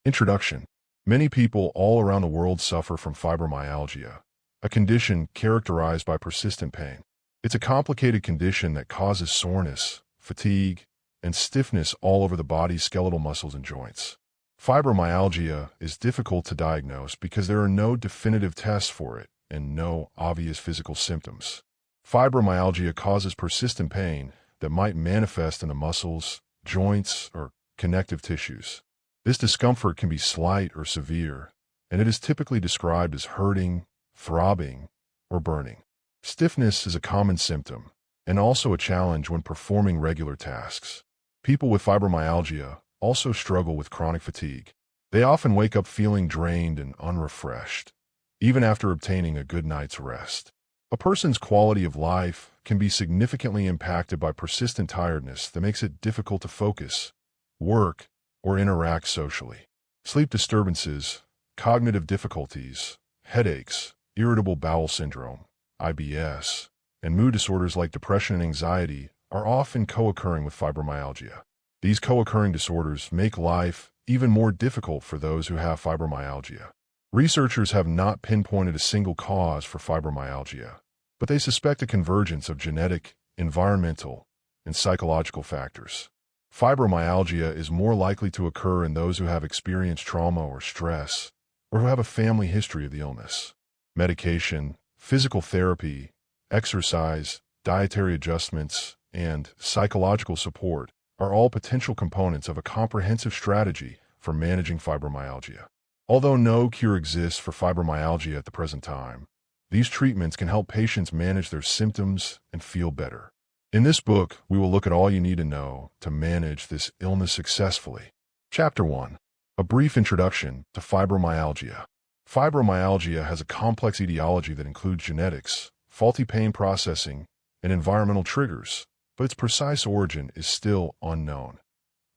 Introduction. Many people all around the world suffer from fibromyalgia, a condition characterized by persistent pain. It's a complicated condition that causes soreness, fatigue, and stiffness all over the body's skeletal muscles and joints. Fibromyalgia is difficult to diagnose because there are no definitive tests for it and no obvious physical symptoms. Fibromyalgia causes persistent pain that might manifest in the muscles, joints, or connective tissues. This discomfort can be slight or severe, and it is typically described as hurting, throbbing, or burning. Stiffness is a common symptom, and also a challenge when performing regular tasks. People with fibromyalgia also struggle with chronic fatigue. They often wake up feeling drained and unrefreshed, even after obtaining a good night's rest. A person's quality of life can be significantly impacted by persistent tiredness that makes it difficult to focus, work, or interact socially. Sleep disturbances, cognitive difficulties, headaches, irritable bowel syndrome, IBS, and mood disorders like depression and anxiety are often co-occurring with fibromyalgia. These co-occurring disorders make life even more difficult for those who have fibromyalgia. Researchers have not pinpointed a single cause for fibromyalgia, but they suspect a convergence of genetic, environmental, and psychological factors. Fibromyalgia is more likely to occur in those who have experienced trauma or stress, or who have a family history of the illness. Medication, physical therapy, exercise, dietary adjustments, and psychological support are all potential components of a comprehensive strategy for managing fibromyalgia. Although no cure exists for fibromyalgia at the present time, these treatments can help patients manage their symptoms and feel better. In this book, we will look at all you need to know to manage this illness successfully. Chapter 1. A brief introduction to fibromyalgia. Fibromyalgia has a complex etiology that includes genetics, faulty pain processing, and environmental triggers, but its precise origin is still unknown.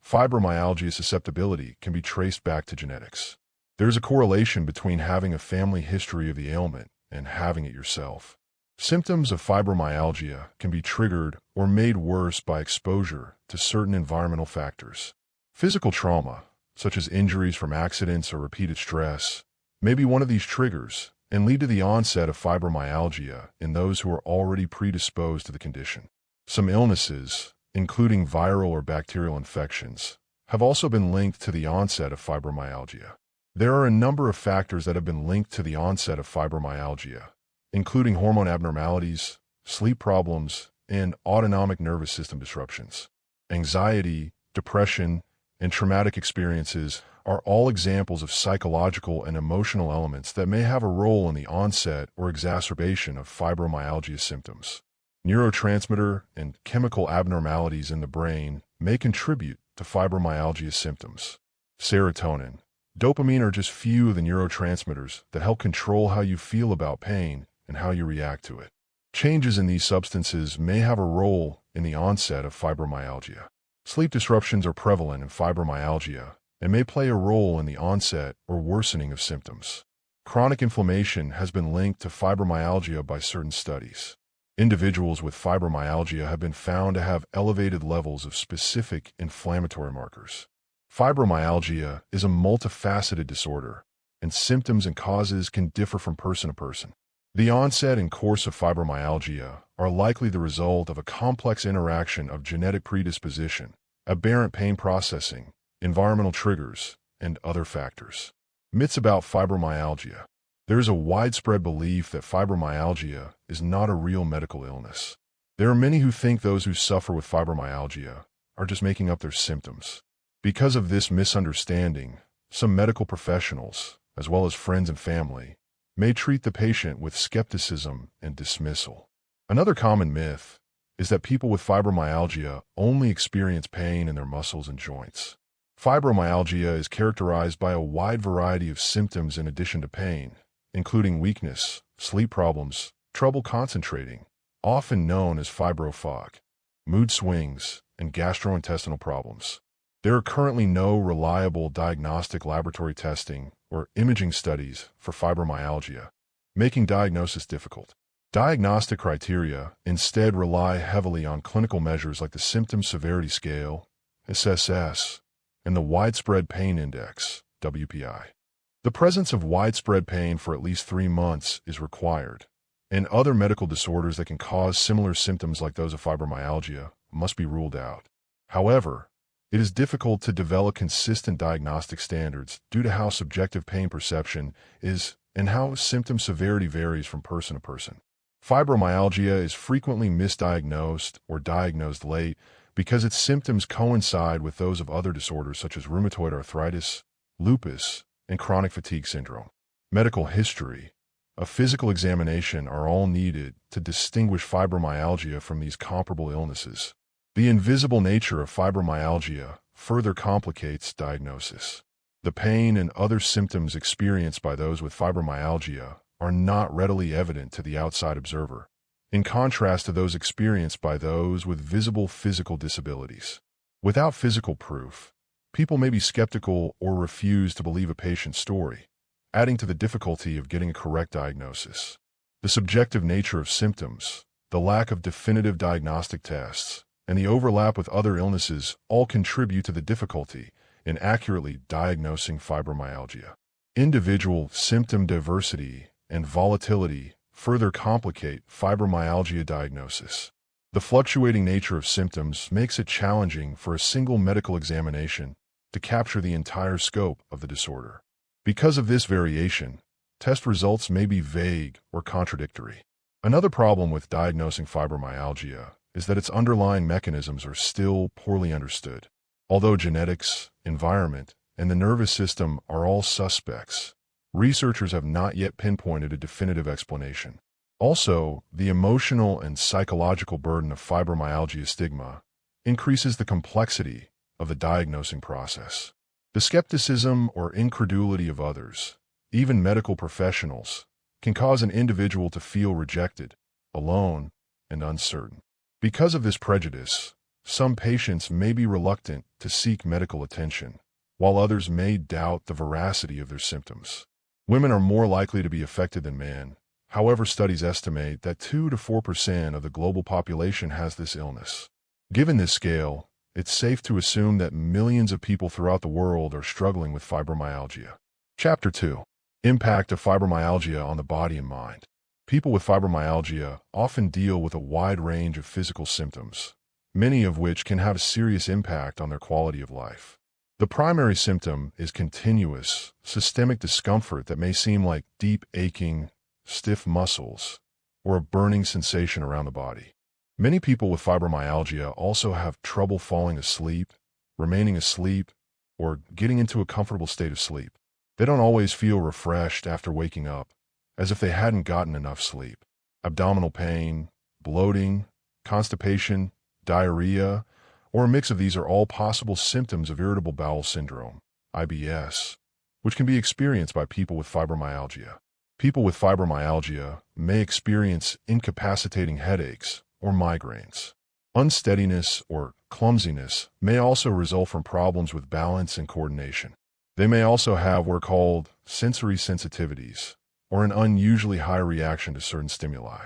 Fibromyalgia susceptibility can be traced back to genetics. There is a correlation between having a family history of the ailment and having it yourself. Symptoms of fibromyalgia can be triggered or made worse by exposure to certain environmental factors. Physical trauma, such as injuries from accidents or repeated stress, may be one of these triggers and lead to the onset of fibromyalgia in those who are already predisposed to the condition. Some illnesses, including viral or bacterial infections, have also been linked to the onset of fibromyalgia. There are a number of factors that have been linked to the onset of fibromyalgia, including hormone abnormalities, sleep problems, and autonomic nervous system disruptions. Anxiety, depression, and traumatic experiences are all examples of psychological and emotional elements that may have a role in the onset or exacerbation of fibromyalgia symptoms. Neurotransmitter and chemical abnormalities in the brain may contribute to fibromyalgia symptoms. Serotonin, dopamine are just few of the neurotransmitters that help control how you feel about pain and how you react to it. Changes in these substances may have a role in the onset of fibromyalgia. Sleep disruptions are prevalent in fibromyalgia and may play a role in the onset or worsening of symptoms. Chronic inflammation has been linked to fibromyalgia by certain studies. Individuals with fibromyalgia have been found to have elevated levels of specific inflammatory markers. Fibromyalgia is a multifaceted disorder, and symptoms and causes can differ from person to person. The onset and course of fibromyalgia are likely the result of a complex interaction of genetic predisposition, aberrant pain processing, environmental triggers, and other factors. Myths about fibromyalgia. There is a widespread belief that fibromyalgia is not a real medical illness. There are many who think those who suffer with fibromyalgia are just making up their symptoms. Because of this misunderstanding, some medical professionals, as well as friends and family, may treat the patient with skepticism and dismissal. Another common myth is that people with fibromyalgia only experience pain in their muscles and joints. Fibromyalgia is characterized by a wide variety of symptoms in addition to pain, including weakness, sleep problems, trouble concentrating, often known as fibro-fog, mood swings, and gastrointestinal problems. There are currently no reliable diagnostic laboratory testing or imaging studies for fibromyalgia, making diagnosis difficult. Diagnostic criteria instead rely heavily on clinical measures like the Symptom Severity Scale, SSS, and the Widespread Pain Index, WPI. The presence of widespread pain for at least 3 months is required, and other medical disorders that can cause similar symptoms like those of fibromyalgia must be ruled out. However, it is difficult to develop consistent diagnostic standards due to how subjective pain perception is and how symptom severity varies from person to person. Fibromyalgia is frequently misdiagnosed or diagnosed late because its symptoms coincide with those of other disorders such as rheumatoid arthritis, lupus, and chronic fatigue syndrome. Medical history, a physical examination are all needed to distinguish fibromyalgia from these comparable illnesses. The invisible nature of fibromyalgia further complicates diagnosis. The pain and other symptoms experienced by those with fibromyalgia are not readily evident to the outside observer, in contrast to those experienced by those with visible physical disabilities. Without physical proof, people may be skeptical or refuse to believe a patient's story, adding to the difficulty of getting a correct diagnosis. The subjective nature of symptoms, the lack of definitive diagnostic tests, and the overlap with other illnesses all contribute to the difficulty in accurately diagnosing fibromyalgia. Individual symptom diversity and volatility further complicate fibromyalgia diagnosis. The fluctuating nature of symptoms makes it challenging for a single medical examination to capture the entire scope of the disorder. Because of this variation, test results may be vague or contradictory. Another problem with diagnosing fibromyalgia is that its underlying mechanisms are still poorly understood. Although genetics, environment, and the nervous system are all suspects, researchers have not yet pinpointed a definitive explanation. Also, the emotional and psychological burden of fibromyalgia stigma increases the complexity of the diagnosing process. The skepticism or incredulity of others, even medical professionals, can cause an individual to feel rejected, alone, and uncertain. Because of this prejudice, some patients may be reluctant to seek medical attention, while others may doubt the veracity of their symptoms. Women are more likely to be affected than men. However, studies estimate that 2 to 4% of the global population has this illness. Given this scale, it's safe to assume that millions of people throughout the world are struggling with fibromyalgia. Chapter 2. Impact of fibromyalgia on the body and mind. People with fibromyalgia often deal with a wide range of physical symptoms, many of which can have a serious impact on their quality of life. The primary symptom is continuous, systemic discomfort that may seem like deep aching, stiff muscles, or a burning sensation around the body. Many people with fibromyalgia also have trouble falling asleep, remaining asleep, or getting into a comfortable state of sleep. They don't always feel refreshed after waking up, as if they hadn't gotten enough sleep. Abdominal pain, bloating, constipation, diarrhea, or a mix of these are all possible symptoms of irritable bowel syndrome, IBS, which can be experienced by people with fibromyalgia. People with fibromyalgia may experience incapacitating headaches or migraines. Unsteadiness or clumsiness may also result from problems with balance and coordination. They may also have what are called sensory sensitivities, or an unusually high reaction to certain stimuli.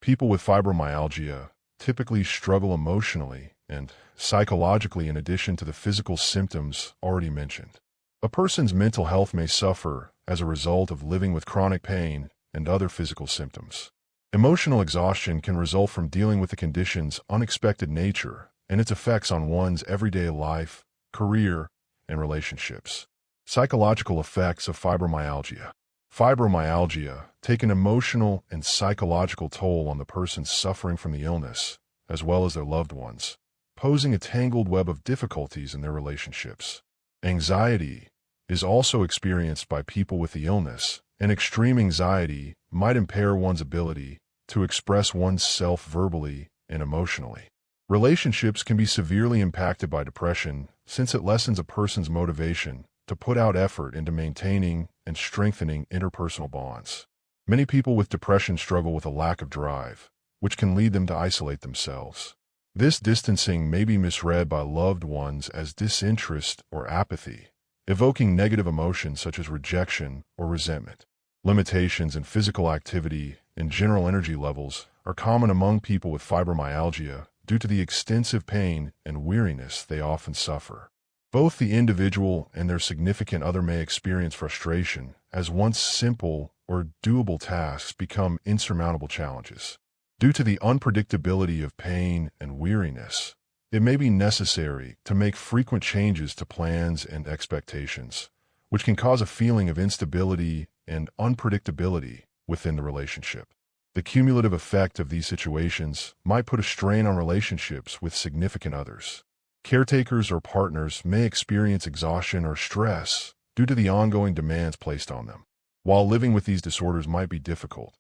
People with fibromyalgia typically struggle emotionally and psychologically in addition to the physical symptoms already mentioned. A person's mental health may suffer as a result of living with chronic pain and other physical symptoms. Emotional exhaustion can result from dealing with the condition's unexpected nature and its effects on one's everyday life, career, and relationships. Psychological effects of fibromyalgia. Fibromyalgia take an emotional and psychological toll on the person suffering from the illness, as well as their loved ones, posing a tangled web of difficulties in their relationships. Anxiety is also experienced by people with the illness, and extreme anxiety might impair one's ability to express oneself verbally and emotionally. Relationships can be severely impacted by depression since it lessens a person's motivation to put out effort into maintaining and strengthening interpersonal bonds. Many people with depression struggle with a lack of drive, which can lead them to isolate themselves. This distancing may be misread by loved ones as disinterest or apathy, evoking negative emotions such as rejection or resentment. Limitations in physical activity and general energy levels are common among people with fibromyalgia due to the extensive pain and weariness they often suffer. Both the individual and their significant other may experience frustration as once simple or doable tasks become insurmountable challenges. Due to the unpredictability of pain and weariness, it may be necessary to make frequent changes to plans and expectations, which can cause a feeling of instability and unpredictability within the relationship. The cumulative effect of these situations might put a strain on relationships with significant others. Caretakers or partners may experience exhaustion or stress due to the ongoing demands placed on them. While living with these disorders might be difficult,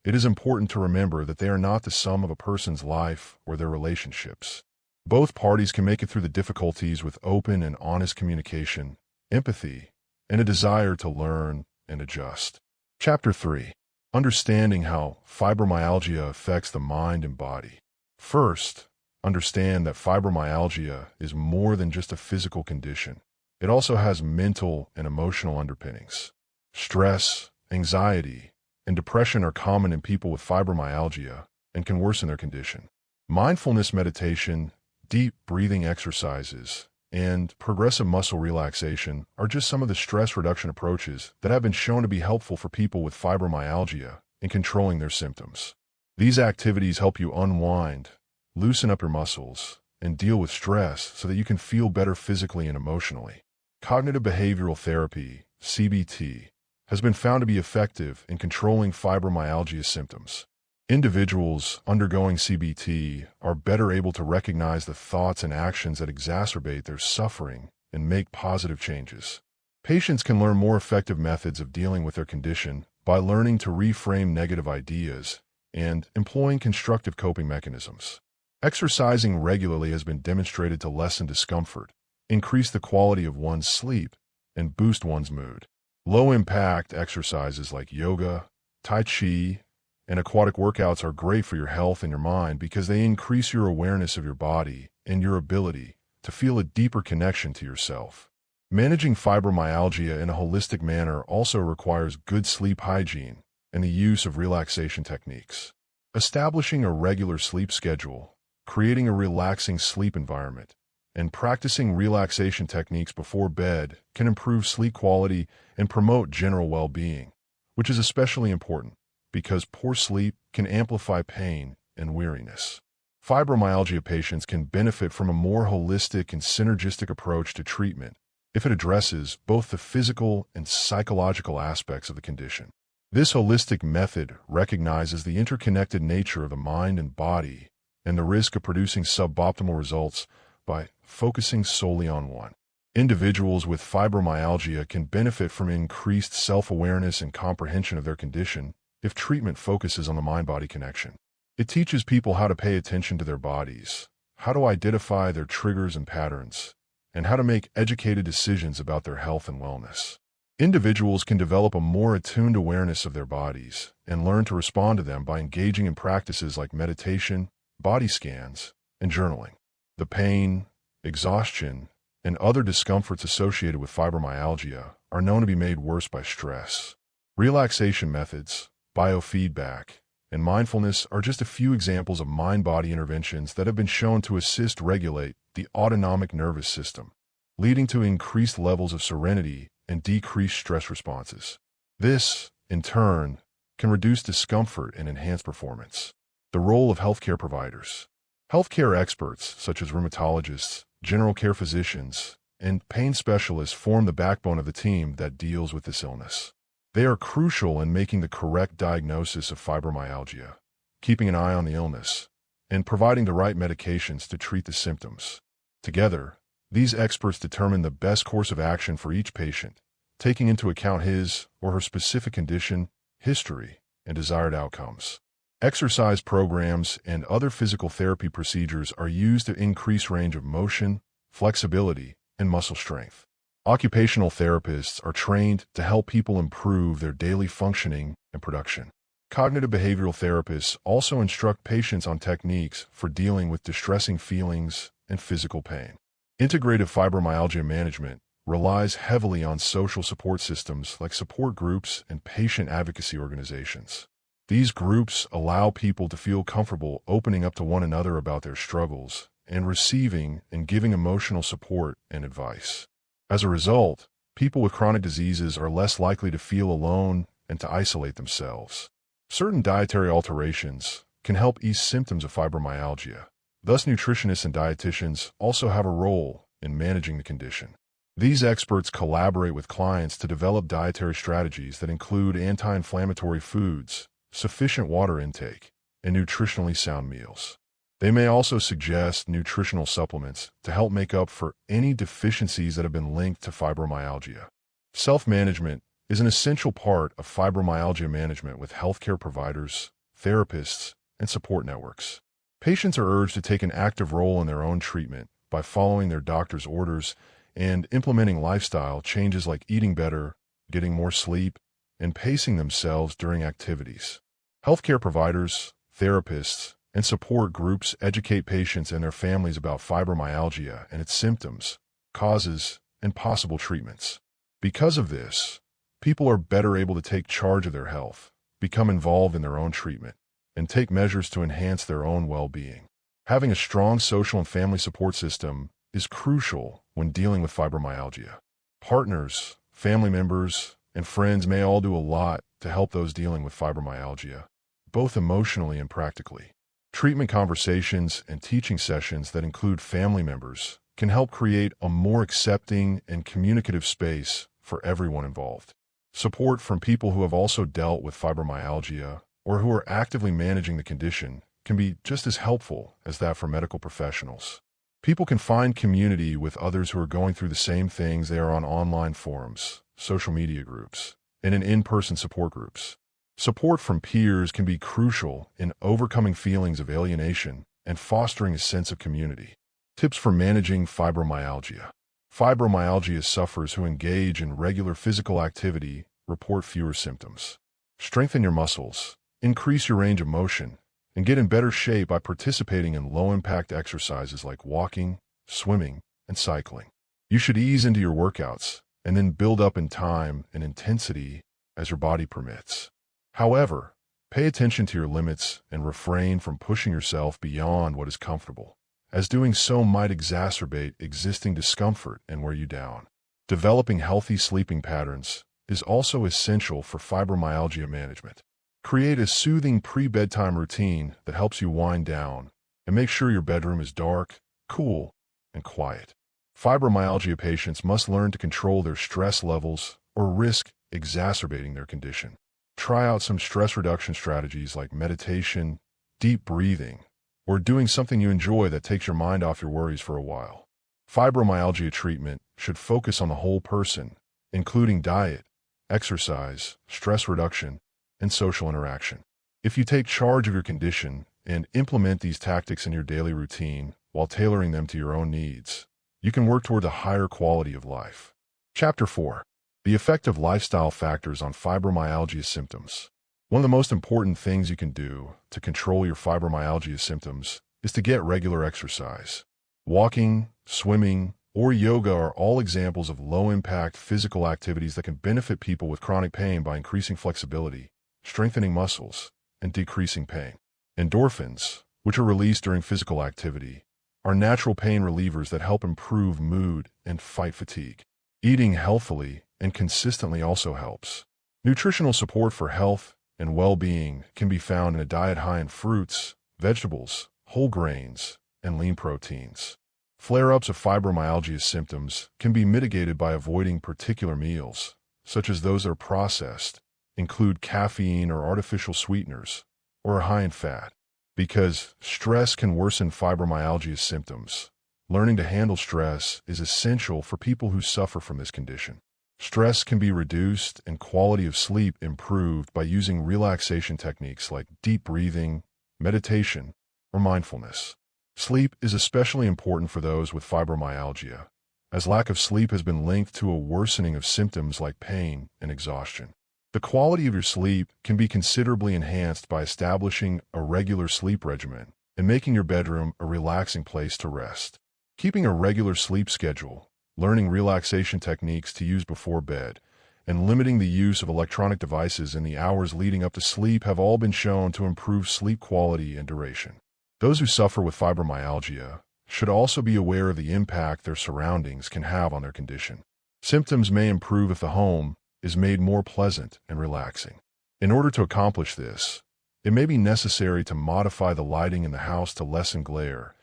it is important to remember that they are not the sum of a person's life or their relationships. Both parties can make it through the difficulties with open and honest communication, empathy, and a desire to learn and adjust. Chapter 3. Understanding how fibromyalgia affects the mind and body. First, understand that fibromyalgia is more than just a physical condition. It also has mental and emotional underpinnings. Stress, anxiety, and depression are common in people with fibromyalgia and can worsen their condition. Mindfulness meditation, deep breathing exercises, and progressive muscle relaxation are just some of the stress reduction approaches that have been shown to be helpful for people with fibromyalgia in controlling their symptoms. These activities help you unwind, loosen up your muscles, and deal with stress so that you can feel better physically and emotionally. Cognitive behavioral therapy, CBT, has been found to be effective in controlling fibromyalgia symptoms. Individuals undergoing CBT are better able to recognize the thoughts and actions that exacerbate their suffering and make positive changes. Patients can learn more effective methods of dealing with their condition by learning to reframe negative ideas and employing constructive coping mechanisms. Exercising regularly has been demonstrated to lessen discomfort, increase the quality of one's sleep, and boost one's mood. Low-impact exercises like yoga, tai chi, and aquatic workouts are great for your health and your mind because they increase your awareness of your body and your ability to feel a deeper connection to yourself. Managing fibromyalgia in a holistic manner also requires good sleep hygiene and the use of relaxation techniques. Establishing a regular sleep schedule, creating a relaxing sleep environment, and practicing relaxation techniques before bed can improve sleep quality and promote general well-being, which is especially important because poor sleep can amplify pain and weariness. Fibromyalgia patients can benefit from a more holistic and synergistic approach to treatment if it addresses both the physical and psychological aspects of the condition. This holistic method recognizes the interconnected nature of the mind and body and the risk of producing suboptimal results by focusing solely on one. Individuals with fibromyalgia can benefit from increased self-awareness and comprehension of their condition if treatment focuses on the mind-body connection. It teaches people how to pay attention to their bodies, how to identify their triggers and patterns, and how to make educated decisions about their health and wellness. Individuals can develop a more attuned awareness of their bodies and learn to respond to them by engaging in practices like meditation, body scans, and journaling. The pain, exhaustion, and other discomforts associated with fibromyalgia are known to be made worse by stress. Relaxation methods, biofeedback, and mindfulness are just a few examples of mind-body interventions that have been shown to assist regulate the autonomic nervous system, leading to increased levels of serenity and decreased stress responses. This, in turn, can reduce discomfort and enhance performance. The role of healthcare providers. Healthcare experts, such as rheumatologists, general care physicians, and pain specialists form the backbone of the team that deals with this illness. They are crucial in making the correct diagnosis of fibromyalgia, keeping an eye on the illness, and providing the right medications to treat the symptoms. Together, these experts determine the best course of action for each patient, taking into account his or her specific condition, history, and desired outcomes. Exercise programs and other physical therapy procedures are used to increase range of motion, flexibility, and muscle strength. Occupational therapists are trained to help people improve their daily functioning and production. Cognitive behavioral therapists also instruct patients on techniques for dealing with distressing feelings and physical pain. Integrative fibromyalgia management relies heavily on social support systems like support groups and patient advocacy organizations. These groups allow people to feel comfortable opening up to one another about their struggles and receiving and giving emotional support and advice. As a result, people with chronic diseases are less likely to feel alone and to isolate themselves. Certain dietary alterations can help ease symptoms of fibromyalgia. Thus, nutritionists and dietitians also have a role in managing the condition. These experts collaborate with clients to develop dietary strategies that include anti-inflammatory foods, sufficient water intake, and nutritionally sound meals. They may also suggest nutritional supplements to help make up for any deficiencies that have been linked to fibromyalgia. Self-management is an essential part of fibromyalgia management with healthcare providers, therapists, and support networks. Patients are urged to take an active role in their own treatment by following their doctor's orders and implementing lifestyle changes like eating better, getting more sleep, and pacing themselves during activities. Healthcare providers, therapists, and support groups educate patients and their families about fibromyalgia and its symptoms, causes, and possible treatments. Because of this, people are better able to take charge of their health, become involved in their own treatment, and take measures to enhance their own well-being. Having a strong social and family support system is crucial when dealing with fibromyalgia. Partners, family members, and friends may all do a lot to help those dealing with fibromyalgia, both emotionally and practically. Treatment conversations and teaching sessions that include family members can help create a more accepting and communicative space for everyone involved. Support from people who have also dealt with fibromyalgia or who are actively managing the condition can be just as helpful as that for medical professionals. People can find community with others who are going through the same things. They are on online forums, social media groups, and in in-person support groups. Support from peers can be crucial in overcoming feelings of alienation and fostering a sense of community. Tips for managing fibromyalgia. Fibromyalgia sufferers who engage in regular physical activity report fewer symptoms. Strengthen your muscles, increase your range of motion, and get in better shape by participating in low-impact exercises like walking, swimming, and cycling. You should ease into your workouts and then build up in time and intensity as your body permits. However, pay attention to your limits and refrain from pushing yourself beyond what is comfortable, as doing so might exacerbate existing discomfort and wear you down. Developing healthy sleeping patterns is also essential for fibromyalgia management. Create a soothing pre-bedtime routine that helps you wind down, and make sure your bedroom is dark, cool, and quiet. Fibromyalgia patients must learn to control their stress levels or risk exacerbating their condition. Try out some stress reduction strategies like meditation, deep breathing, or doing something you enjoy that takes your mind off your worries for a while. Fibromyalgia treatment should focus on the whole person, including diet, exercise, stress reduction, and social interaction. If you take charge of your condition and implement these tactics in your daily routine while tailoring them to your own needs, you can work toward a higher quality of life. Chapter 4. The effect of lifestyle factors on fibromyalgia symptoms. One of the most important things you can do to control your fibromyalgia symptoms is to get regular exercise. Walking, swimming, or yoga are all examples of low-impact physical activities that can benefit people with chronic pain by increasing flexibility, strengthening muscles, and decreasing pain. Endorphins, which are released during physical activity, are natural pain relievers that help improve mood and fight fatigue. Eating healthily and consistently also helps. Nutritional support for health and well-being can be found in a diet high in fruits, vegetables, whole grains, and lean proteins. Flare-ups of fibromyalgia symptoms can be mitigated by avoiding particular meals, such as those that are processed, include caffeine or artificial sweeteners, or are high in fat. Because stress can worsen fibromyalgia symptoms, learning to handle stress is essential for people who suffer from this condition. Stress can be reduced and quality of sleep improved by using relaxation techniques like deep breathing, meditation, or mindfulness. Sleep is especially important for those with fibromyalgia, as lack of sleep has been linked to a worsening of symptoms like pain and exhaustion. The quality of your sleep can be considerably enhanced by establishing a regular sleep regimen and making your bedroom a relaxing place to rest. Keeping a regular sleep schedule, learning relaxation techniques to use before bed, and limiting the use of electronic devices in the hours leading up to sleep have all been shown to improve sleep quality and duration. Those who suffer with fibromyalgia should also be aware of the impact their surroundings can have on their condition. Symptoms may improve if the home is made more pleasant and relaxing. In order to accomplish this, it may be necessary to modify the lighting in the house to lessen glare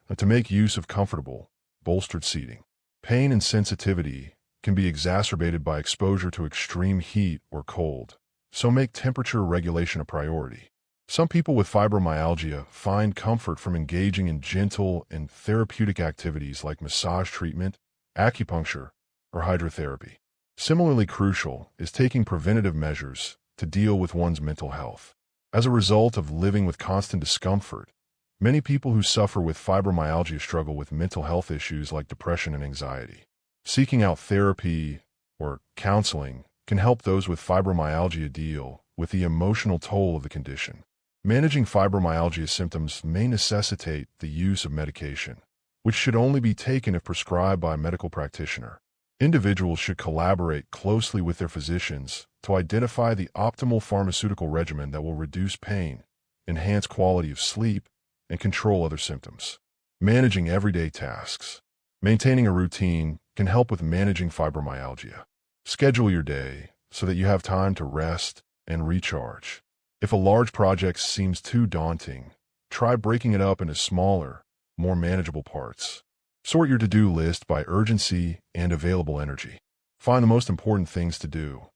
and to make use of comfortable, bolstered seating. Pain and sensitivity can be exacerbated by exposure to extreme heat or cold, so make temperature regulation a priority. Some people with fibromyalgia find comfort from engaging in gentle and therapeutic activities like massage treatment, acupuncture, or hydrotherapy. Similarly crucial is taking preventative measures to deal with one's mental health. As a result of living with constant discomfort, many people who suffer with fibromyalgia struggle with mental health issues like depression and anxiety. Seeking out therapy or counseling can help those with fibromyalgia deal with the emotional toll of the condition. Managing fibromyalgia symptoms may necessitate the use of medication, which should only be taken if prescribed by a medical practitioner. Individuals should collaborate closely with their physicians to identify the optimal pharmaceutical regimen that will reduce pain, enhance quality of sleep, and control other symptoms. Managing everyday tasks. Maintaining a routine can help with managing fibromyalgia. Schedule your day so that you have time to rest and recharge. If a large project seems too daunting, try breaking it up into smaller, more manageable parts. Sort your to-do list by urgency and available energy. Find the most important things to do,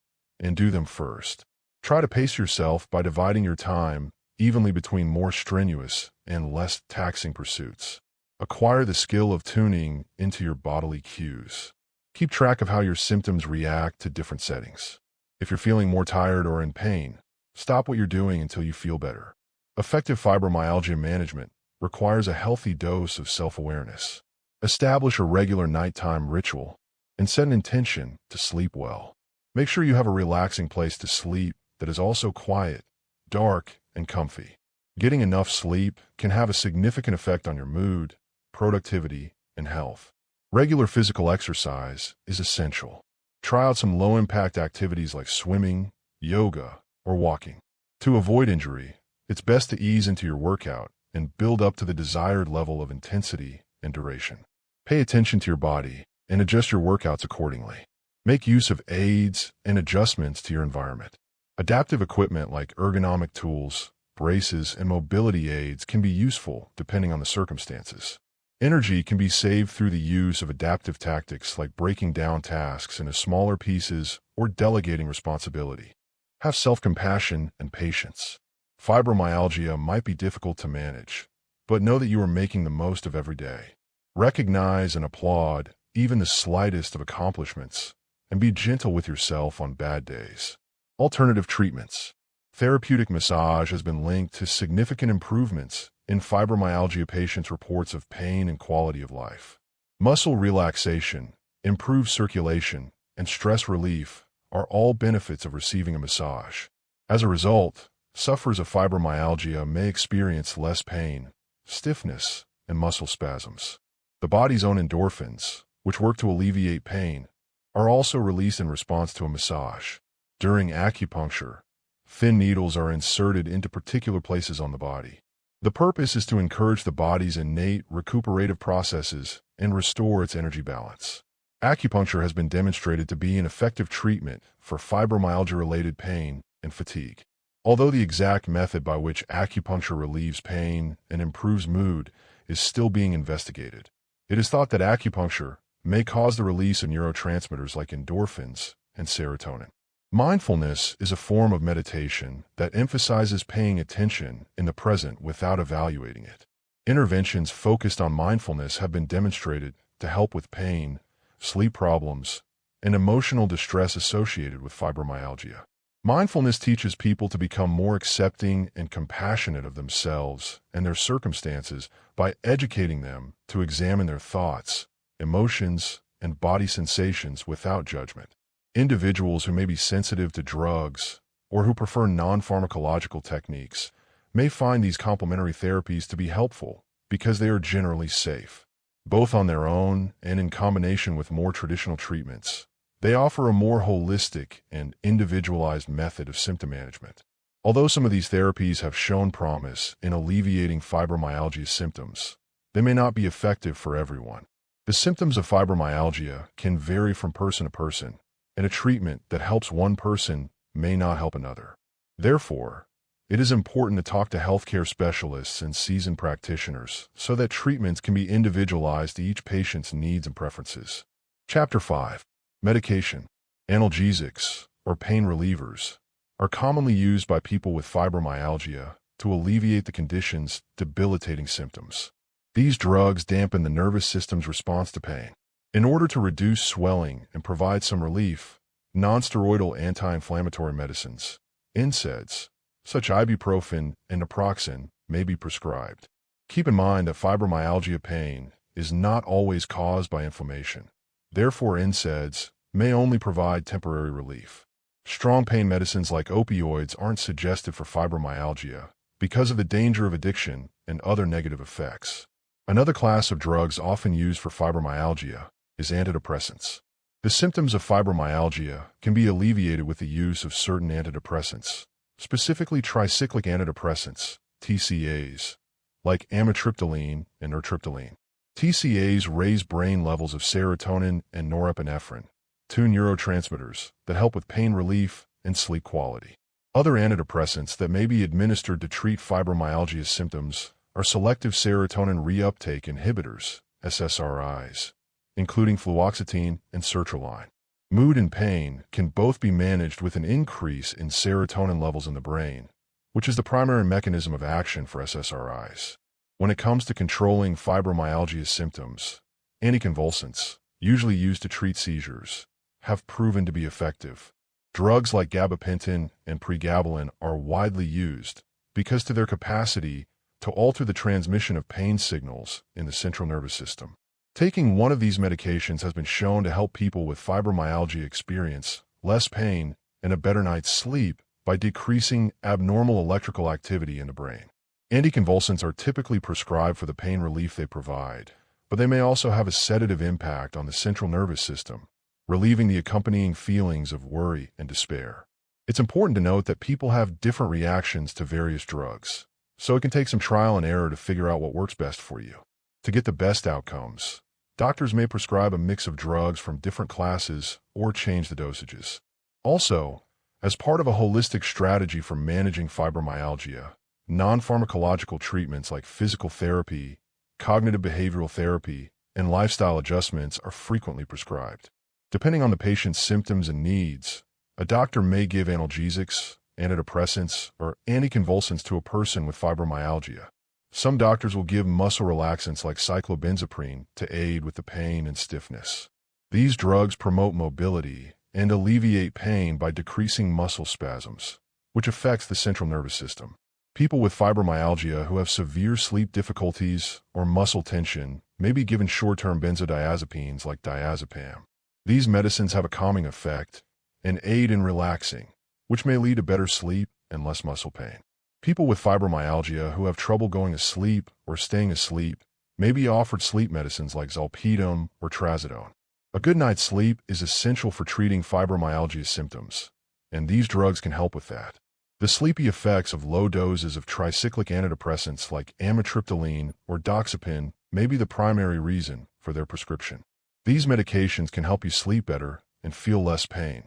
and do them first. Try to pace yourself by dividing your time evenly between more strenuous and less taxing pursuits. Acquire the skill of tuning into your bodily cues. Keep track of how your symptoms react to different settings. If you're feeling more tired or in pain, stop what you're doing until you feel better. Effective fibromyalgia management requires a healthy dose of self-awareness. Establish a regular nighttime ritual and set an intention to sleep well. Make sure you have a relaxing place to sleep that is also quiet, dark, and comfy. Getting enough sleep can have a significant effect on your mood, productivity, and health. Regular physical exercise is essential. Try out some low-impact activities like swimming, yoga, or walking. To avoid injury, it's best to ease into your workout and build up to the desired level of intensity and duration. Pay attention to your body and adjust your workouts accordingly. Make use of aids and adjustments to your environment. Adaptive equipment like ergonomic tools, braces, and mobility aids can be useful depending on the circumstances. Energy can be saved through the use of adaptive tactics like breaking down tasks into smaller pieces or delegating responsibility. Have self-compassion and patience. Fibromyalgia might be difficult to manage, but know that you are making the most of every day. Recognize and applaud even the slightest of accomplishments, and be gentle with yourself on bad days. Alternative treatments. Therapeutic massage has been linked to significant improvements in fibromyalgia patients' reports of pain and quality of life. Muscle relaxation, improved circulation, and stress relief are all benefits of receiving a massage. As a result, sufferers of fibromyalgia may experience less pain, stiffness, and muscle spasms. The body's own endorphins, which work to alleviate pain, are also released in response to a massage. During acupuncture, thin needles are inserted into particular places on the body. The purpose is to encourage the body's innate recuperative processes and restore its energy balance. Acupuncture has been demonstrated to be an effective treatment for fibromyalgia-related pain and fatigue. Although the exact method by which acupuncture relieves pain and improves mood is still being investigated, it is thought that acupuncture may cause the release of neurotransmitters like endorphins and serotonin. Mindfulness is a form of meditation that emphasizes paying attention in the present without evaluating it. Interventions focused on mindfulness have been demonstrated to help with pain, sleep problems, and emotional distress associated with fibromyalgia. Mindfulness teaches people to become more accepting and compassionate of themselves and their circumstances by educating them to examine their thoughts, emotions, and body sensations without judgment. Individuals who may be sensitive to drugs or who prefer non-pharmacological techniques may find these complementary therapies to be helpful because they are generally safe. Both on their own and in combination with more traditional treatments, they offer a more holistic and individualized method of symptom management. Although some of these therapies have shown promise in alleviating fibromyalgia symptoms, they may not be effective for everyone. The symptoms of fibromyalgia can vary from person to person, and a treatment that helps one person may not help another. Therefore, it is important to talk to healthcare specialists and seasoned practitioners so that treatments can be individualized to each patient's needs and preferences. Chapter 5. Medication. Analgesics, or pain relievers, are commonly used by people with fibromyalgia to alleviate the condition's debilitating symptoms. These drugs dampen the nervous system's response to pain. In order to reduce swelling and provide some relief, nonsteroidal anti-inflammatory medicines, NSAIDs, such ibuprofen and naproxen, may be prescribed. Keep in mind that fibromyalgia pain is not always caused by inflammation. Therefore, NSAIDs may only provide temporary relief. Strong pain medicines like opioids aren't suggested for fibromyalgia because of the danger of addiction and other negative effects. Another class of drugs often used for fibromyalgia is antidepressants. The symptoms of fibromyalgia can be alleviated with the use of certain antidepressants, specifically tricyclic antidepressants, TCAs, like amitriptyline and nortriptyline. TCAs raise brain levels of serotonin and norepinephrine, two neurotransmitters that help with pain relief and sleep quality. Other antidepressants that may be administered to treat fibromyalgia symptoms are selective serotonin reuptake inhibitors, SSRIs, including fluoxetine and sertraline. Mood and pain can both be managed with an increase in serotonin levels in the brain, which is the primary mechanism of action for SSRIs. When it comes to controlling fibromyalgia symptoms, anticonvulsants, usually used to treat seizures, have proven to be effective. Drugs like gabapentin and pregabalin are widely used because of their capacity to alter the transmission of pain signals in the central nervous system. Taking one of these medications has been shown to help people with fibromyalgia experience less pain and a better night's sleep by decreasing abnormal electrical activity in the brain. Anticonvulsants are typically prescribed for the pain relief they provide, but they may also have a sedative impact on the central nervous system, relieving the accompanying feelings of worry and despair. It's important to note that people have different reactions to various drugs, so it can take some trial and error to figure out what works best for you. To get the best outcomes, doctors may prescribe a mix of drugs from different classes or change the dosages. Also, as part of a holistic strategy for managing fibromyalgia, non-pharmacological treatments like physical therapy, cognitive behavioral therapy, and lifestyle adjustments are frequently prescribed. Depending on the patient's symptoms and needs, a doctor may give analgesics, antidepressants, or anticonvulsants to a person with fibromyalgia. Some doctors will give muscle relaxants like cyclobenzaprine to aid with the pain and stiffness. These drugs promote mobility and alleviate pain by decreasing muscle spasms, which affects the central nervous system. People with fibromyalgia who have severe sleep difficulties or muscle tension may be given short-term benzodiazepines like diazepam. These medicines have a calming effect and aid in relaxing, which may lead to better sleep and less muscle pain. People with fibromyalgia who have trouble going to sleep or staying asleep may be offered sleep medicines like zolpidem or trazodone. A good night's sleep is essential for treating fibromyalgia symptoms, and these drugs can help with that. The sleepy effects of low doses of tricyclic antidepressants like amitriptyline or doxepin may be the primary reason for their prescription. These medications can help you sleep better and feel less pain,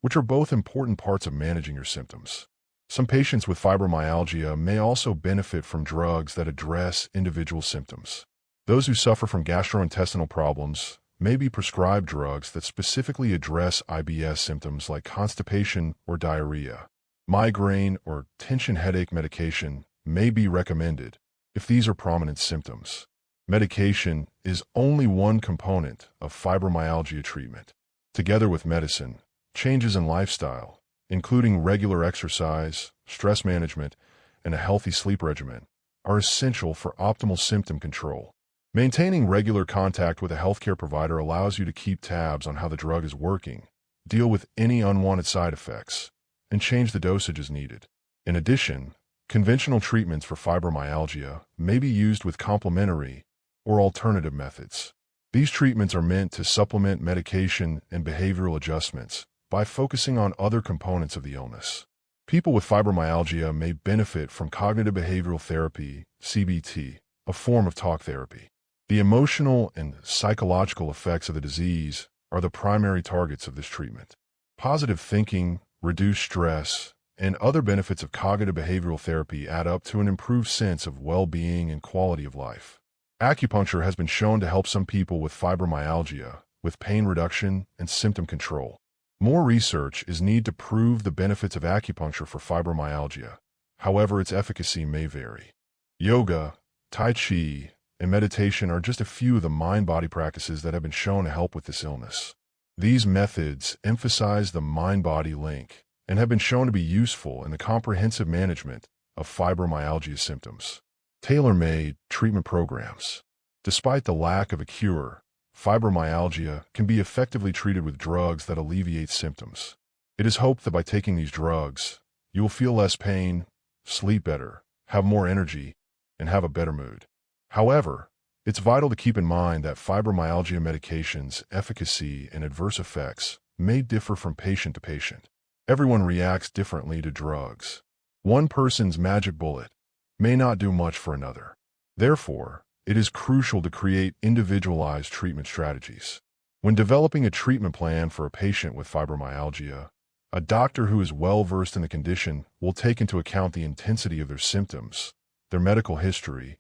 which are both important parts of managing your symptoms. Some patients with fibromyalgia may also benefit from drugs that address individual symptoms. Those who suffer from gastrointestinal problems may be prescribed drugs that specifically address IBS symptoms like constipation or diarrhea. Migraine or tension headache medication may be recommended if these are prominent symptoms. Medication is only one component of fibromyalgia treatment. Together with medicine, changes in lifestyle, including regular exercise, stress management, and a healthy sleep regimen, are essential for optimal symptom control. Maintaining regular contact with a healthcare provider allows you to keep tabs on how the drug is working, deal with any unwanted side effects, and change the dosage as needed. In addition, conventional treatments for fibromyalgia may be used with complementary or alternative methods. These treatments are meant to supplement medication and behavioral adjustments by focusing on other components of the illness. People with fibromyalgia may benefit from cognitive behavioral therapy, CBT, a form of talk therapy. The emotional and psychological effects of the disease are the primary targets of this treatment. Positive thinking, reduced stress, and other benefits of cognitive behavioral therapy add up to an improved sense of well-being and quality of life. Acupuncture has been shown to help some people with fibromyalgia, with pain reduction and symptom control. More research is needed to prove the benefits of acupuncture for fibromyalgia. However, its efficacy may vary. Yoga, Tai Chi, and meditation are just a few of the mind-body practices that have been shown to help with this illness. These methods emphasize the mind-body link and have been shown to be useful in the comprehensive management of fibromyalgia symptoms. Tailor-made treatment programs. Despite the lack of a cure, fibromyalgia can be effectively treated with drugs that alleviate symptoms. It is hoped that by taking these drugs, you will feel less pain, sleep better, have more energy, and have a better mood. However, it's vital to keep in mind that fibromyalgia medications' efficacy and adverse effects may differ from patient to patient. Everyone reacts differently to drugs. One person's magic bullet may not do much for another. Therefore, it is crucial to create individualized treatment strategies. When developing a treatment plan for a patient with fibromyalgia, a doctor who is well-versed in the condition will take into account the intensity of their symptoms, their medical history,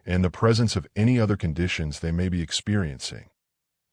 and the presence of any other conditions they may be experiencing.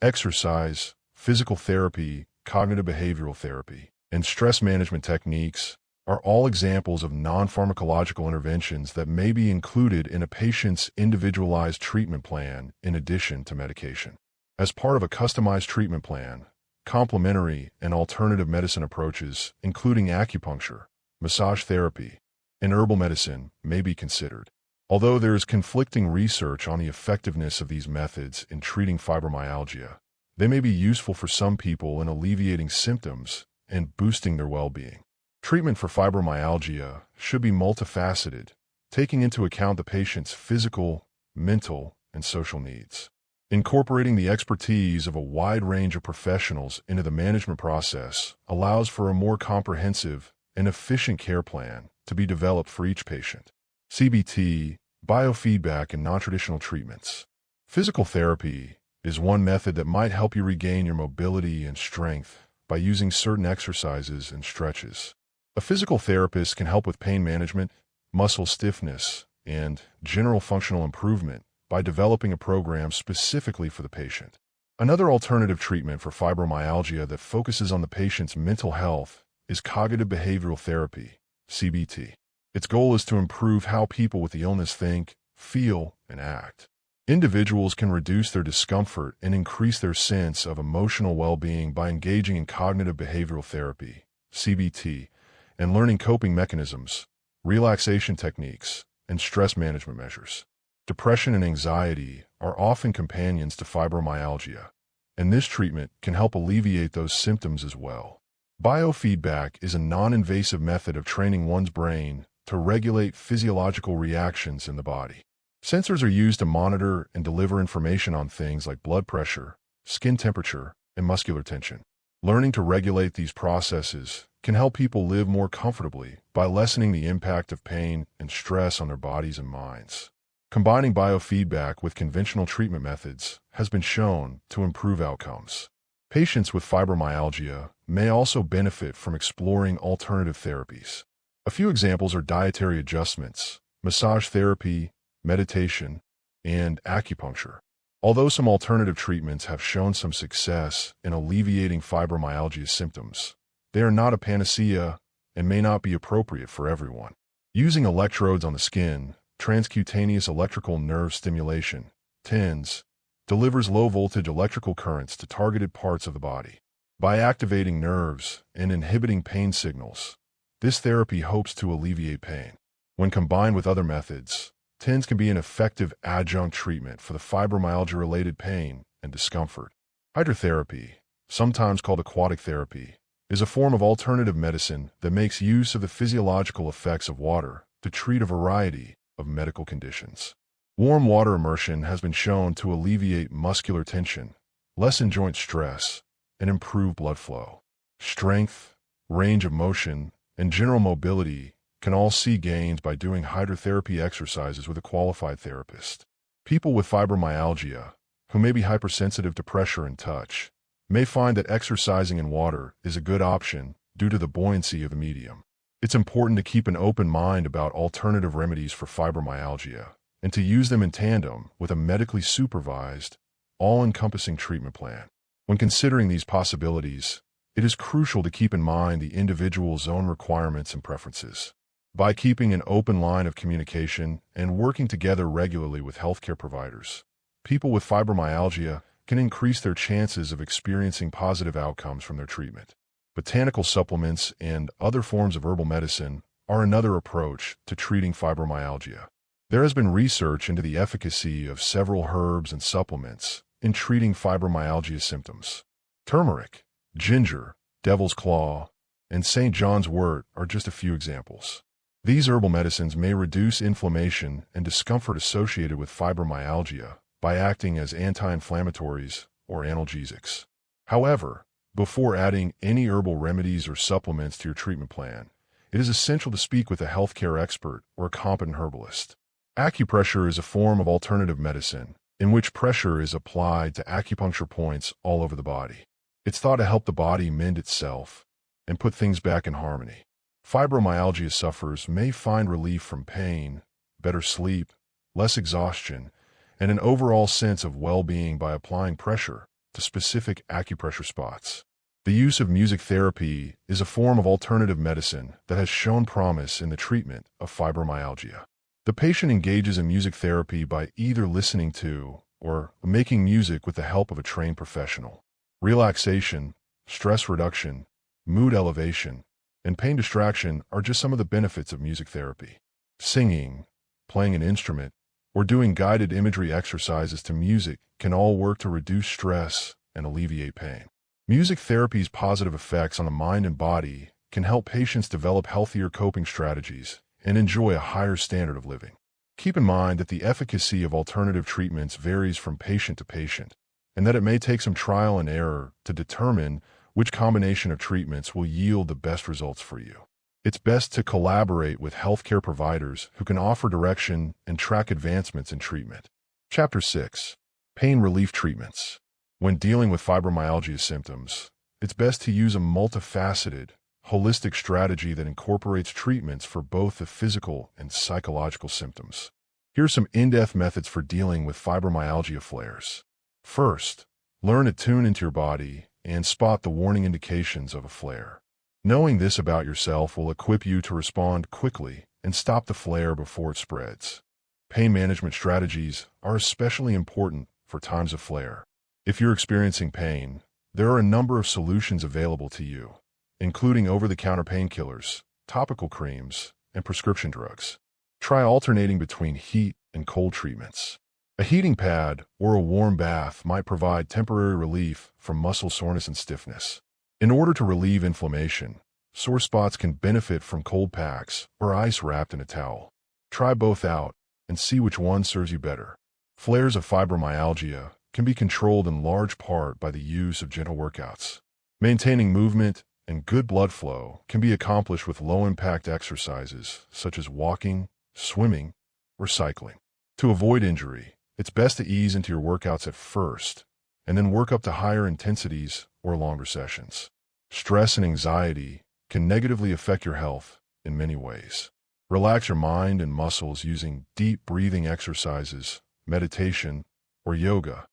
Exercise, physical therapy, cognitive behavioral therapy, and stress management techniques are all examples of non-pharmacological interventions that may be included in a patient's individualized treatment plan in addition to medication. As part of a customized treatment plan, complementary and alternative medicine approaches, including acupuncture, massage therapy, and herbal medicine, may be considered. Although there is conflicting research on the effectiveness of these methods in treating fibromyalgia, they may be useful for some people in alleviating symptoms and boosting their well-being. Treatment for fibromyalgia should be multifaceted, taking into account the patient's physical, mental, and social needs. Incorporating the expertise of a wide range of professionals into the management process allows for a more comprehensive and efficient care plan to be developed for each patient. CBT, biofeedback, and non-traditional treatments. Physical therapy is one method that might help you regain your mobility and strength by using certain exercises and stretches. A physical therapist can help with pain management, muscle stiffness, and general functional improvement by developing a program specifically for the patient. Another alternative treatment for fibromyalgia that focuses on the patient's mental health is cognitive behavioral therapy, CBT. Its goal is to improve how people with the illness think, feel, and act. Individuals can reduce their discomfort and increase their sense of emotional well-being by engaging in cognitive behavioral therapy, CBT, and learning coping mechanisms, relaxation techniques, and stress management measures. Depression and anxiety are often companions to fibromyalgia, and this treatment can help alleviate those symptoms as well. Biofeedback is a non-invasive method of training one's brain to regulate physiological reactions in the body. Sensors are used to monitor and deliver information on things like blood pressure, skin temperature, and muscular tension. Learning to regulate these processes can help people live more comfortably by lessening the impact of pain and stress on their bodies and minds. Combining biofeedback with conventional treatment methods has been shown to improve outcomes. Patients with fibromyalgia may also benefit from exploring alternative therapies. A few examples are dietary adjustments, massage therapy, meditation, and acupuncture. Although some alternative treatments have shown some success in alleviating fibromyalgia symptoms, they are not a panacea and may not be appropriate for everyone. Using electrodes on the skin, transcutaneous electrical nerve stimulation, TENS, delivers low-voltage electrical currents to targeted parts of the body. By activating nerves and inhibiting pain signals, this therapy hopes to alleviate pain. When combined with other methods, TENS can be an effective adjunct treatment for the fibromyalgia-related pain and discomfort. Hydrotherapy, sometimes called aquatic therapy, is a form of alternative medicine that makes use of the physiological effects of water to treat a variety of medical conditions. Warm water immersion has been shown to alleviate muscular tension, lessen joint stress, and improve blood flow. Strength, range of motion, and general mobility can all see gains by doing hydrotherapy exercises with a qualified therapist. People with fibromyalgia, who may be hypersensitive to pressure and touch, may find that exercising in water is a good option due to the buoyancy of the medium. It's important to keep an open mind about alternative remedies for fibromyalgia and to use them in tandem with a medically supervised, all-encompassing treatment plan. When considering these possibilities, it is crucial to keep in mind the individual's own requirements and preferences. By keeping an open line of communication and working together regularly with healthcare providers, people with fibromyalgia can increase their chances of experiencing positive outcomes from their treatment. Botanical supplements and other forms of herbal medicine are another approach to treating fibromyalgia. There has been research into the efficacy of several herbs and supplements in treating fibromyalgia symptoms. Turmeric, ginger, devil's claw, and St. John's wort are just a few examples. These herbal medicines may reduce inflammation and discomfort associated with fibromyalgia by acting as anti-inflammatories or analgesics. However, before adding any herbal remedies or supplements to your treatment plan, it is essential to speak with a healthcare expert or a competent herbalist. Acupressure is a form of alternative medicine in which pressure is applied to acupuncture points all over the body. It's thought to help the body mend itself and put things back in harmony. Fibromyalgia sufferers may find relief from pain, better sleep, less exhaustion, and an overall sense of well-being by applying pressure to specific acupressure spots. The use of music therapy is a form of alternative medicine that has shown promise in the treatment of fibromyalgia. The patient engages in music therapy by either listening to or making music with the help of a trained professional. Relaxation, stress reduction, mood elevation, and pain distraction are just some of the benefits of music therapy. Singing, playing an instrument, or doing guided imagery exercises to music can all work to reduce stress and alleviate pain. Music therapy's positive effects on the mind and body can help patients develop healthier coping strategies and enjoy a higher standard of living. Keep in mind that the efficacy of alternative treatments varies from patient to patient, and that it may take some trial and error to determine which combination of treatments will yield the best results for you. It's best to collaborate with healthcare providers who can offer direction and track advancements in treatment. Chapter 6. Pain Relief Treatments. When dealing with fibromyalgia symptoms, it's best to use a multifaceted, holistic strategy that incorporates treatments for both the physical and psychological symptoms. Here are some in-depth methods for dealing with fibromyalgia flares. First, learn to tune into your body and spot the warning indications of a flare. Knowing this about yourself will equip you to respond quickly and stop the flare before it spreads. Pain management strategies are especially important for times of flare. If you're experiencing pain, there are a number of solutions available to you, including over-the-counter painkillers, topical creams, and prescription drugs. Try alternating between heat and cold treatments. A heating pad or a warm bath might provide temporary relief from muscle soreness and stiffness. In order to relieve inflammation, sore spots can benefit from cold packs or ice wrapped in a towel. Try both out and see which one serves you better. Flares of fibromyalgia can be controlled in large part by the use of gentle workouts. Maintaining movement and good blood flow can be accomplished with low-impact exercises such as walking, swimming, or cycling. To avoid injury, it's best to ease into your workouts at first and then work up to higher intensities or longer sessions. Stress and anxiety can negatively affect your health in many ways. Relax your mind and muscles using deep breathing exercises, meditation, or yoga.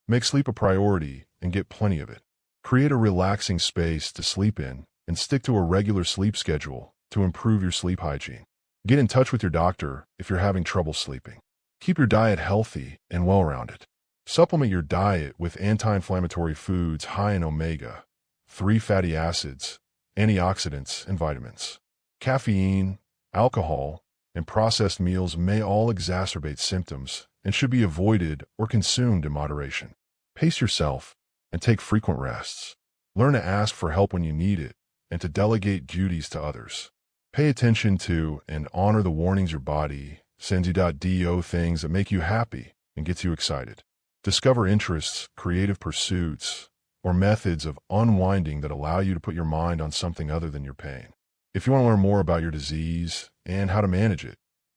Make sleep a priority and get plenty of it. Create a relaxing space to sleep in and stick to a regular sleep schedule to improve your sleep hygiene. Get in touch with your doctor if you're having trouble sleeping. Keep your diet healthy and well-rounded. Supplement your diet with anti-inflammatory foods high in omega-3 fatty acids, antioxidants, and vitamins. Caffeine, alcohol, and processed meals may all exacerbate symptoms and should be avoided or consumed in moderation. Pace yourself and take frequent rests. Learn to ask for help when you need it and to delegate duties to others. Pay attention to and honor the warnings your body sends you. Do things that make you happy and gets you excited. Discover interests, creative pursuits, or methods of unwinding that allow you to put your mind on something other than your pain. If you want to learn more about your disease and how to manage it,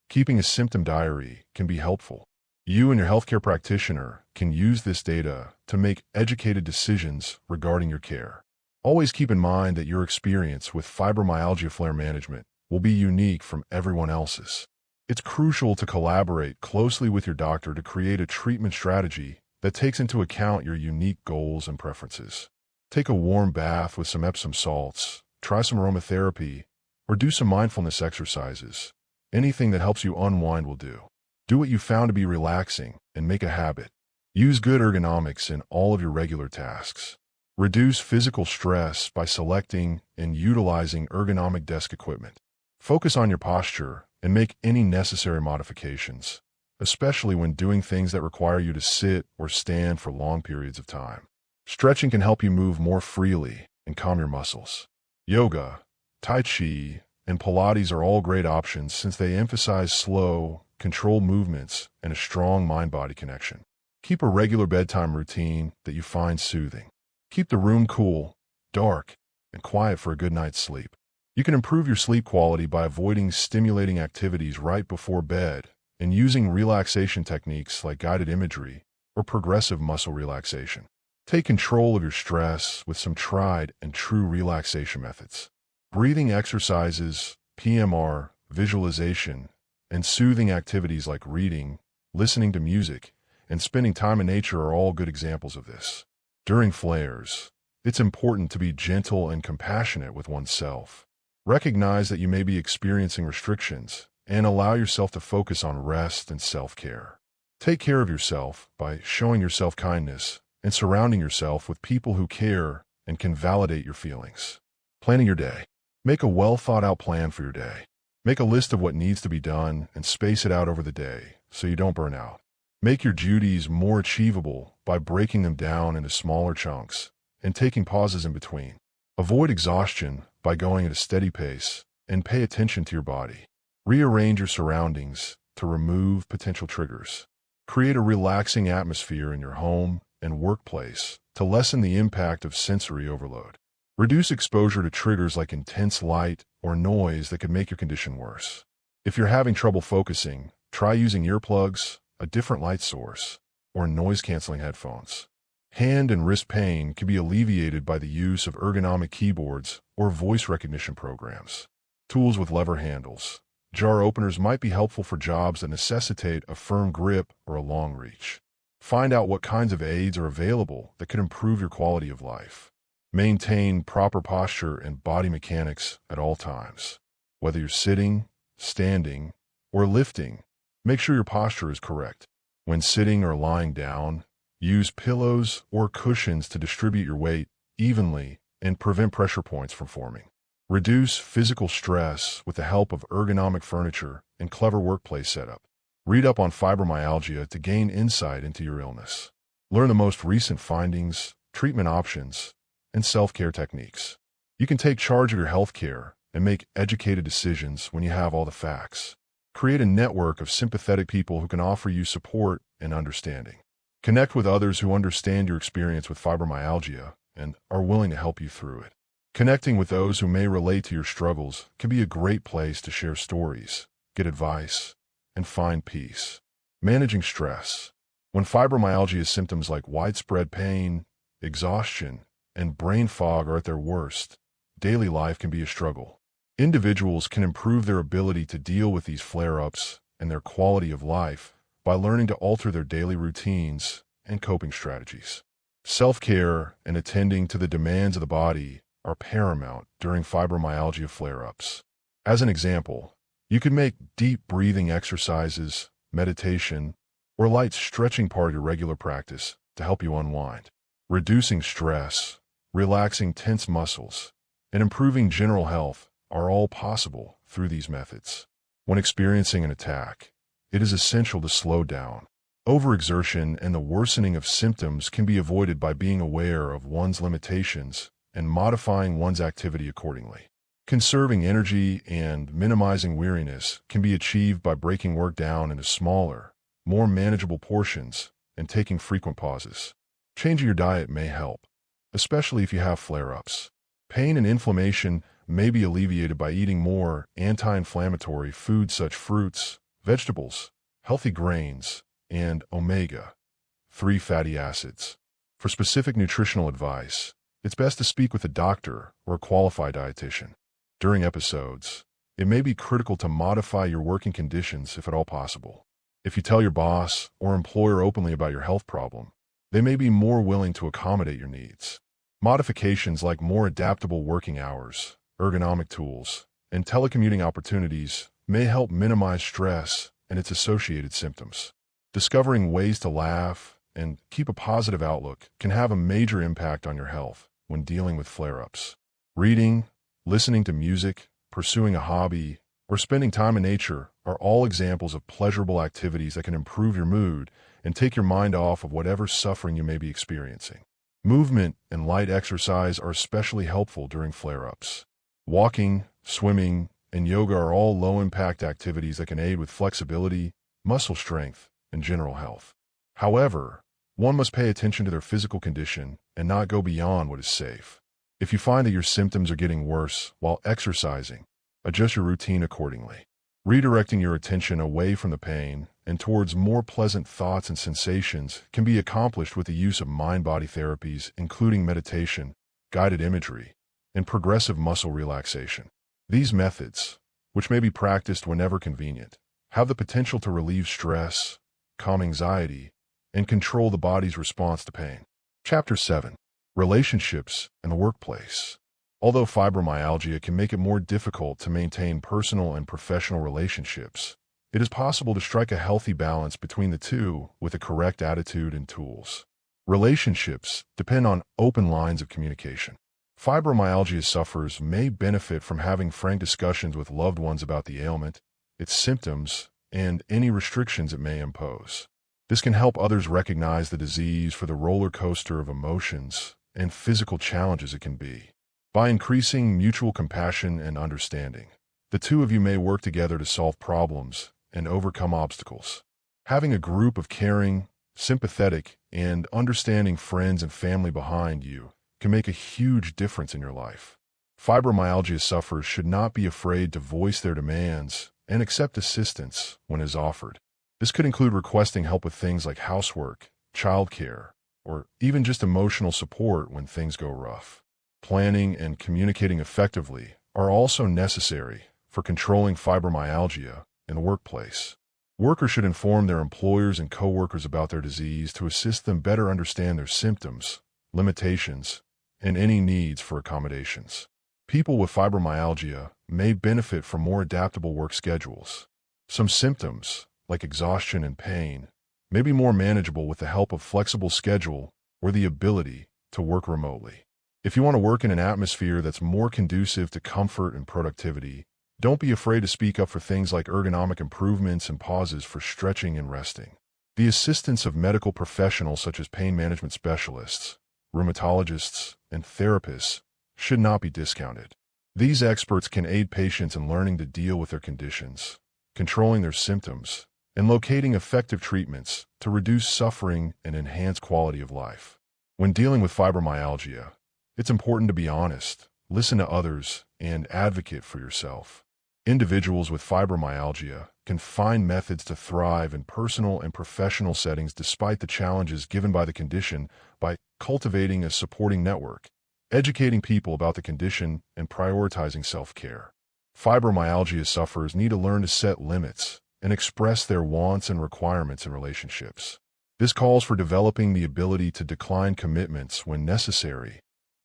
keeping a symptom diary can be helpful. You and your healthcare practitioner can use this data to make educated decisions regarding your care. Always keep in mind that your experience with fibromyalgia flare management will be unique from everyone else's. It's crucial to collaborate closely with your doctor to create a treatment strategy that takes into account your unique goals and preferences. Take a warm bath with some Epsom salts, try some aromatherapy, or do some mindfulness exercises. Anything that helps you unwind will do. Do what you found to be relaxing and make a habit. Use good ergonomics in all of your regular tasks. Reduce physical stress by selecting and utilizing ergonomic desk equipment. Focus on your posture and make any necessary modifications, especially when doing things that require you to sit or stand for long periods of time. Stretching can help you move more freely and calm your muscles. Yoga, Tai Chi, and Pilates are all great options since they emphasize slow, controlled movements and a strong mind-body connection. Keep a regular bedtime routine that you find soothing. Keep the room cool, dark, and quiet for a good night's sleep. You can improve your sleep quality by avoiding stimulating activities right before bed and using relaxation techniques like guided imagery or progressive muscle relaxation. Take control of your stress with some tried and true relaxation methods. Breathing exercises, PMR, visualization, and soothing activities like reading, listening to music, and spending time in nature are all good examples of this. During flares, it's important to be gentle and compassionate with oneself. Recognize that you may be experiencing restrictions and allow yourself to focus on rest and self-care. Take care of yourself by showing yourself kindness and surrounding yourself with people who care and can validate your feelings. Planning your day. Make a well-thought-out plan for your day. Make a list of what needs to be done and space it out over the day so you don't burn out. Make your duties more achievable by breaking them down into smaller chunks and taking pauses in between. Avoid exhaustion by going at a steady pace and pay attention to your body. Rearrange your surroundings to remove potential triggers. Create a relaxing atmosphere in your home and workplace to lessen the impact of sensory overload. Reduce exposure to triggers like intense light or noise that could make your condition worse. If you're having trouble focusing, try using earplugs, a different light source, or noise-canceling headphones. Hand and wrist pain can be alleviated by the use of ergonomic keyboards or voice recognition programs. Tools with lever handles. Jar openers might be helpful for jobs that necessitate a firm grip or a long reach. Find out what kinds of aids are available that could improve your quality of life. Maintain proper posture and body mechanics at all times. Whether you're sitting, standing, or lifting, make sure your posture is correct. When sitting or lying down, use pillows or cushions to distribute your weight evenly and prevent pressure points from forming. Reduce physical stress with the help of ergonomic furniture and clever workplace setup. Read up on fibromyalgia to gain insight into your illness. Learn the most recent findings, treatment options, and self-care techniques. You can take charge of your health care and make educated decisions when you have all the facts. Create a network of sympathetic people who can offer you support and understanding. Connect with others who understand your experience with fibromyalgia and are willing to help you through it. Connecting with those who may relate to your struggles can be a great place to share stories, get advice, and find peace. Managing stress. When fibromyalgia symptoms like widespread pain, exhaustion, and brain fog are at their worst, daily life can be a struggle. Individuals can improve their ability to deal with these flare-ups and their quality of life by learning to alter their daily routines and coping strategies. Self-care and attending to the demands of the body are paramount during fibromyalgia flare-ups. As an example, you could make deep breathing exercises, meditation, or light stretching part of your regular practice to help you unwind. Reducing stress, relaxing tense muscles, and improving general health are all possible through these methods. When experiencing an attack, it is essential to slow down. Overexertion and the worsening of symptoms can be avoided by being aware of one's limitations and modifying one's activity accordingly. Conserving energy and minimizing weariness can be achieved by breaking work down into smaller, more manageable portions and taking frequent pauses. Changing your diet may help, especially if you have flare-ups. Pain and inflammation may be alleviated by eating more anti-inflammatory foods such as fruits, vegetables, healthy grains, and omega-3 fatty acids. For specific nutritional advice, it's best to speak with a doctor or a qualified dietitian. During episodes, it may be critical to modify your working conditions if at all possible. If you tell your boss or employer openly about your health problem, they may be more willing to accommodate your needs. Modifications like more adaptable working hours, ergonomic tools, and telecommuting opportunities may help minimize stress and its associated symptoms. Discovering ways to laugh and keep a positive outlook can have a major impact on your health when dealing with flare-ups. Reading, listening to music, pursuing a hobby, or spending time in nature are all examples of pleasurable activities that can improve your mood and take your mind off of whatever suffering you may be experiencing. Movement and light exercise are especially helpful during flare-ups. Walking, swimming, and yoga are all low-impact activities that can aid with flexibility, muscle strength, and general health. However, one must pay attention to their physical condition and not go beyond what is safe. If you find that your symptoms are getting worse while exercising, adjust your routine accordingly. Redirecting your attention away from the pain and towards more pleasant thoughts and sensations can be accomplished with the use of mind-body therapies, including meditation, guided imagery, and progressive muscle relaxation. These methods, which may be practiced whenever convenient, have the potential to relieve stress, calm anxiety, and control the body's response to pain. Chapter 7. Relationships and the workplace. Although fibromyalgia can make it more difficult to maintain personal and professional relationships, it is possible to strike a healthy balance between the two with the correct attitude and tools. Relationships depend on open lines of communication. Fibromyalgia sufferers may benefit from having frank discussions with loved ones about the ailment, its symptoms, and any restrictions it may impose. This can help others recognize the disease for the roller coaster of emotions and physical challenges it can be. By increasing mutual compassion and understanding, the two of you may work together to solve problems and overcome obstacles. Having a group of caring, sympathetic, and understanding friends and family behind you can make a huge difference in your life. Fibromyalgia sufferers should not be afraid to voice their demands and accept assistance when it is offered. This could include requesting help with things like housework, childcare, or even just emotional support when things go rough. Planning and communicating effectively are also necessary for controlling fibromyalgia in the workplace. Workers should inform their employers and coworkers about their disease to assist them better understand their symptoms, limitations, and any needs for accommodations. People with fibromyalgia may benefit from more adaptable work schedules. Some symptoms, like exhaustion and pain, may be more manageable with the help of flexible schedule or the ability to work remotely. If you want to work in an atmosphere that's more conducive to comfort and productivity, don't be afraid to speak up for things like ergonomic improvements and pauses for stretching and resting. The assistance of medical professionals such as pain management specialists, rheumatologists, and therapists should not be discounted. These experts can aid patients in learning to deal with their conditions, controlling their symptoms, and locating effective treatments to reduce suffering and enhance quality of life. When dealing with fibromyalgia, it's important to be honest, listen to others, and advocate for yourself. Individuals with fibromyalgia can find methods to thrive in personal and professional settings despite the challenges given by the condition by cultivating a supporting network, educating people about the condition, and prioritizing self-care. Fibromyalgia sufferers need to learn to set limits and express their wants and requirements in relationships. This calls for developing the ability to decline commitments when necessary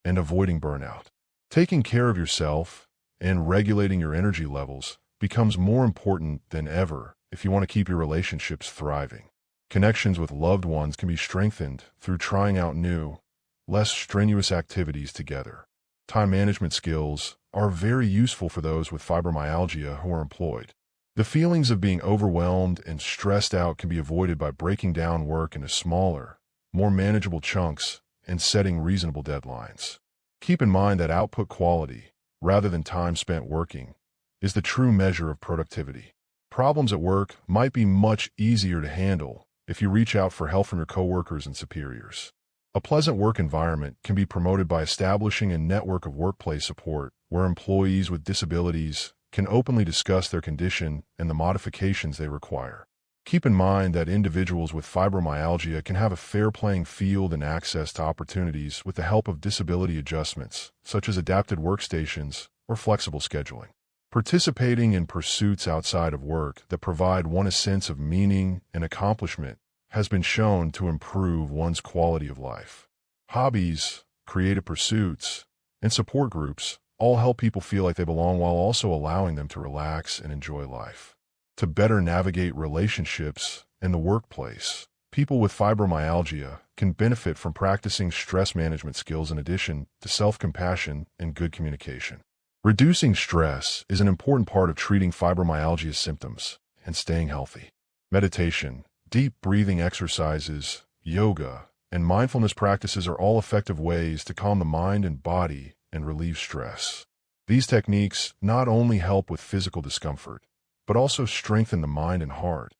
and avoiding burnout. Taking care of yourself and regulating your energy levels becomes more important than ever if you want to keep your relationships thriving. Connections with loved ones can be strengthened through trying out new, less strenuous activities together. Time management skills are very useful for those with fibromyalgia who are employed. The feelings of being overwhelmed and stressed out can be avoided by breaking down work into smaller, more manageable chunks and setting reasonable deadlines. Keep in mind that output quality, rather than time spent working, is the true measure of productivity. Problems at work might be much easier to handle if you reach out for help from your coworkers and superiors. A pleasant work environment can be promoted by establishing a network of workplace support where employees with disabilities can openly discuss their condition and the modifications they require. Keep in mind that individuals with fibromyalgia can have a fair playing field and access to opportunities with the help of disability adjustments, such as adapted workstations or flexible scheduling. Participating in pursuits outside of work that provide one a sense of meaning and accomplishment has been shown to improve one's quality of life. Hobbies, creative pursuits, and support groups all help people feel like they belong while also allowing them to relax and enjoy life. To better navigate relationships and the workplace, people with fibromyalgia can benefit from practicing stress management skills in addition to self-compassion and good communication. Reducing stress is an important part of treating fibromyalgia symptoms and staying healthy. Meditation, deep breathing exercises, yoga, and mindfulness practices are all effective ways to calm the mind and body and relieve stress. These techniques not only help with physical discomfort, but also strengthen the mind and heart,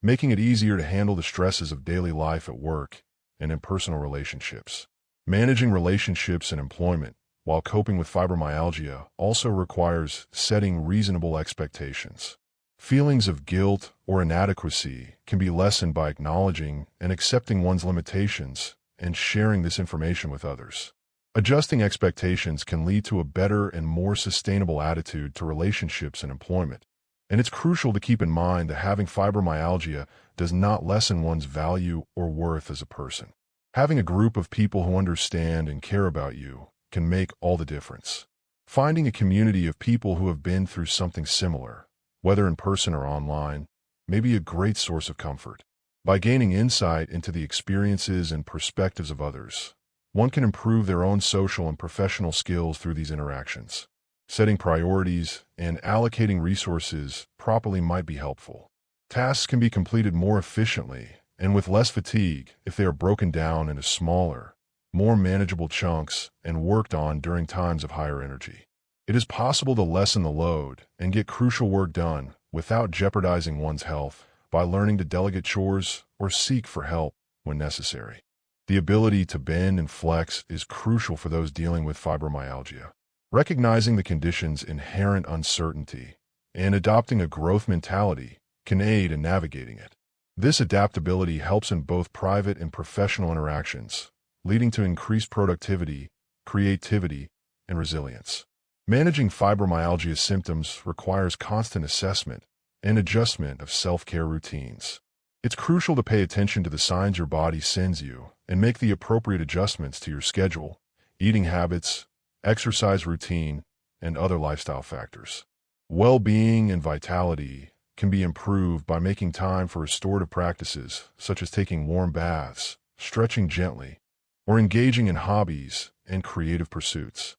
making it easier to handle the stresses of daily life at work and in personal relationships. Managing relationships and employment while coping with fibromyalgia also requires setting reasonable expectations. Feelings of guilt or inadequacy can be lessened by acknowledging and accepting one's limitations and sharing this information with others. Adjusting expectations can lead to a better and more sustainable attitude to relationships and employment. And it's crucial to keep in mind that having fibromyalgia does not lessen one's value or worth as a person. Having a group of people who understand and care about you can make all the difference. Finding a community of people who have been through something similar, whether in person or online, may be a great source of comfort. By gaining insight into the experiences and perspectives of others, one can improve their own social and professional skills through these interactions. Setting priorities and allocating resources properly might be helpful. Tasks can be completed more efficiently and with less fatigue if they are broken down into smaller, more manageable chunks and worked on during times of higher energy. It is possible to lessen the load and get crucial work done without jeopardizing one's health by learning to delegate chores or seek for help when necessary. The ability to bend and flex is crucial for those dealing with fibromyalgia. Recognizing the condition's inherent uncertainty and adopting a growth mentality can aid in navigating it. This adaptability helps in both private and professional interactions, leading to increased productivity, creativity, and resilience. Managing fibromyalgia symptoms requires constant assessment and adjustment of self-care routines. It's crucial to pay attention to the signs your body sends you and make the appropriate adjustments to your schedule, eating habits, exercise routine, and other lifestyle factors. Well-being and vitality can be improved by making time for restorative practices such as taking warm baths, stretching gently, or engaging in hobbies and creative pursuits.